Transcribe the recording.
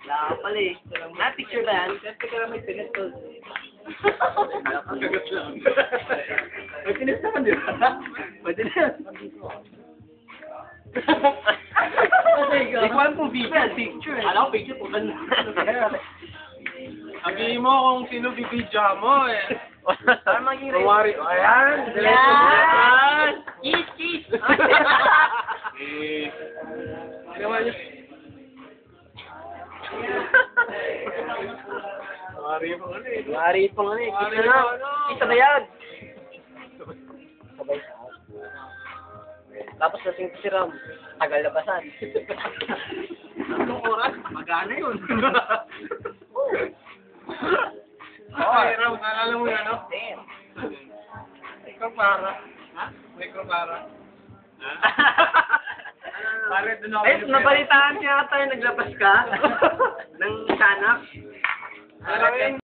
Wala ka pala eh. Na-picture ba yan? Siyempre ka lang may pinis to. Ang kagat lang. May pinis naman, di ba? Pwede na yan. Ikaw po picture. Alam ko, picture po. Sabihin mo kung sino bibidya mo eh. Para maging Kumari. Ayan! Yan! Kiss, kiss! Eh. Ginawa niyo. Kumari mo ano eh. Mari pang ano eh. Kiss Mari na lang. pang ano. Kiss na ba yan? Sabay sa tapos lasing si Ram. Tagal na basan. Anong oras? Magana yun. Oo. Ay, Ram, naalala mo yun, ano? Damn. Ikaw para. Ha? Ikaw para. Pare, doon ako. Ay, nabalitaan siya tayo naglabas ka ng sanak. Alam mo yun?